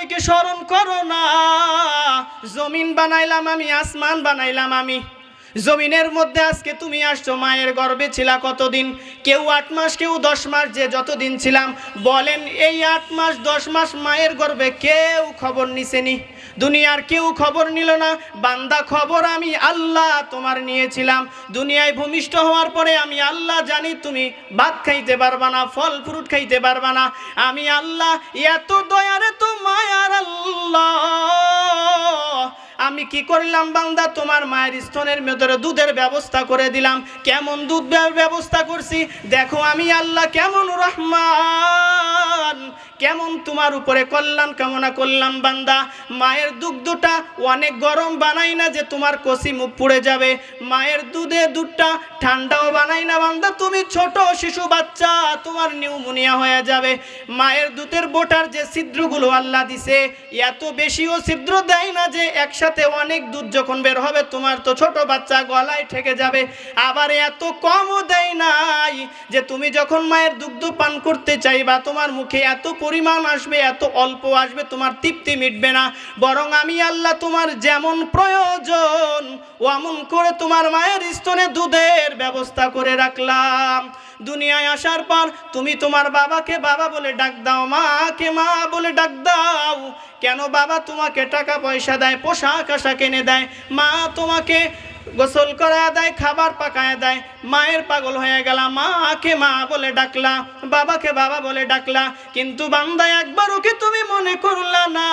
তুমি কি স্মরণ করো না জমিন বানাইলাম আমি, আসমান বানাইলাম আমি, জমিনের মধ্যে আজকে তুমি আসছো, মায়ের গর্ভে ছিলা কতদিন? কেউ 8 মাস, কেউ 10 মাস, যে যতদিন ছিলাম। বলেন এই 8 মাস 10 মাস মায়ের গর্ভে কেউ খবর নিছেনি? দুনিয়ার কেউ খবর নিল না। বান্দা, খবর আমি আল্লাহ তোমার নিয়েছিলাম। দুনিয়ায় ভূমিষ্ঠ হওয়ার পরে আমি আল্লাহ জানি তুমি ভাত খাইতে পারবা না, ফল ফ্রুট খাইতে পারবা না। আমি আল্লাহ এত দয়ার, এত মায়ার আল্লাহ। আমি কি করলাম বান্দা? তোমার মায়ের স্তনের ভেতরে দুধের ব্যবস্থা করে দিলাম। কেমন দুধ ব্যবস্থা করছি দেখো, আমি আল্লাহ কেমন রহমান, কেমন তোমার উপরে কল্যাণ কামনা করলাম বান্দা। মায়ের দুধটা অনেক গরম বানাই না যে তোমার কষি মুখ পুড়ে যাবে। মায়ের দুধটা ঠান্ডাও বানাই না বান্দা, তুমি ছোট শিশু বাচ্চা, তোমার নিউমোনিয়া হয়ে যাবে। মায়ের দুধের বোটার যে ছিদ্রগুলো আল্লাহ দিছে, এত বেশিও ছিদ্র দেয় না যে একসাথে অনেক দুধ যখন বের হবে তোমার তো ছোট বাচ্চা গলায় ঠেকে যাবে। আবার এত কমও দেয় নাই যে তুমি যখন মায়ের দুগ্ধ পান করতে চাইবা তোমার মুখে এত পরিমাণ আসবে, এত অল্প আসবে, তোমার তৃপ্তি মিটবে না। বরং আমি আল্লাহ তোমার যেমন প্রয়োজন ওমন করে তোমার মায়ের স্তনে দুধের ব্যবস্থা করে রাখলাম। দুনিয়ায় আসার পর তুমি তোমার বাবাকে বাবা বলে ডাক দাও, মাকে মা বলে ডাক দাও। কেন? বাবা তোমাকে টাকা পয়সা দেয়, পোশাক আশাক এনে দেয়, মা তোমাকে গোসল করায় দেয়, খাবার পাকায় দেয়। মায়ের পাগল হয়ে গেলা, মাকে মা বলে ডাকলা, বাবাকে বাবা বলে ডাকলা, কিন্তু বান্দা একবারও কি তুমি মনে করলা না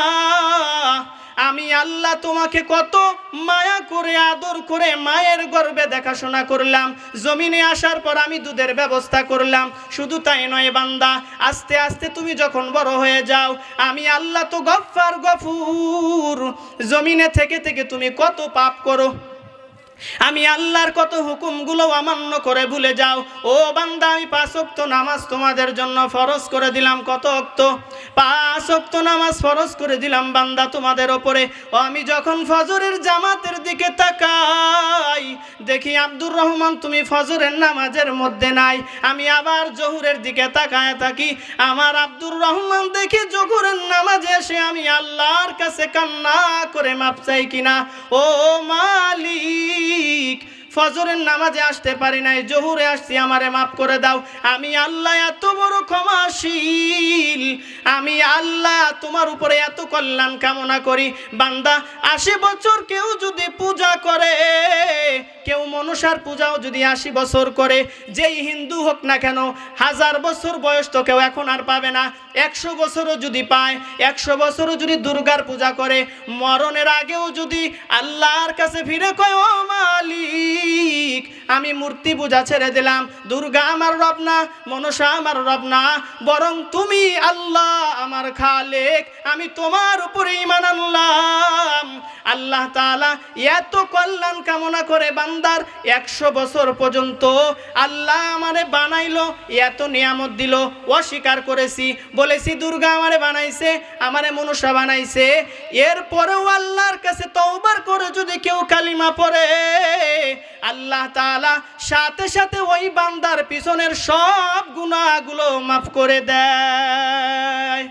আমি আল্লাহ তোমাকে কত মায়া করে আদর করে মায়ের গর্ভে দেখাশোনা করলাম। জমিনে আসার পর আমি দুধের ব্যবস্থা করলাম। শুধু তাই নয় বান্দা, আস্তে আস্তে তুমি যখন বড় হয়ে যাও, আমি আল্লাহ তো গফফার গফুর। জমিনে থেকে থেকে তুমি কত পাপ করো, আমি আল্লাহর কত হুকুমগুলো অমান্য করে ভুলে যাও। ও বান্দা, আমি 5 ওয়াক্ত নামাজ তোমাদের জন্য ফরজ করে দিলাম। কত ওয়াক্ত? 5 ওয়াক্ত নামাজ ফরজ করে দিলাম বান্দা তোমাদের ওপরে। ও আমি যখন ফজরের জামাতের দিকে তাকাই, দেখি আব্দুর রহমান তুমি ফজরের নামাজের মধ্যে নাই। আমি আবার জোহরের দিকে তাকায় থাকি, আমার আব্দুর রহমান দেখি জোহরের নামাজে এসে আমি আল্লাহর কাছে কান্না করে মাপ চাই কিনা। ও মালিক, ফজরের নামাজে আসতে পারি নাই, জোহরে আসছি, আমারে মাফ করে দাও। আমি আল্লাহ এত বড় ক্ষমাশীল, আমি আল্লাহ তোমার উপরে এত কল্যাণ কামনা করি। বান্দা 80 বছর কেউ যদি পূজা করে, কেউ মনসার পূজাও যদি 80 বছর করে, যেই হিন্দু হোক না কেন, 1000 বছর বয়স তো কেউ এখন আর পাবে না। 100 বছরও যদি পায়, 100 বছরও যদি দুর্গার পূজা করে, মরণের আগেও যদি আল্লাহর কাছে ফিরে কয়, ও মালিক আমি মূর্তি পূজা ছেড়ে দিলাম, দুর্গা আমার রব না, মনসা আমার রব না, বরং তুমি আল্লাহ আমার খালেক, আমি তোমার উপরে ঈমান আনলাম। আল্লাহ তাআলা এত কল্যাণ কামনা করে বান্দার 100 বছর পর্যন্ত আল্লাহ আমারে বানাইলো, এত নিয়ামত দিল, অস্বীকার করেছি, বলেছি দুর্গা আমারে বানাইছে, আমারে মনসা বানাইছে। এরপরেও আল্লাহর কাছে তওবার করে যদি কেউ কালিমা পড়ে, আল্লাহ তাআলা সাথে সাথে ওই বান্দার পিছনের সব গুনাহগুলো মাফ করে দেয়।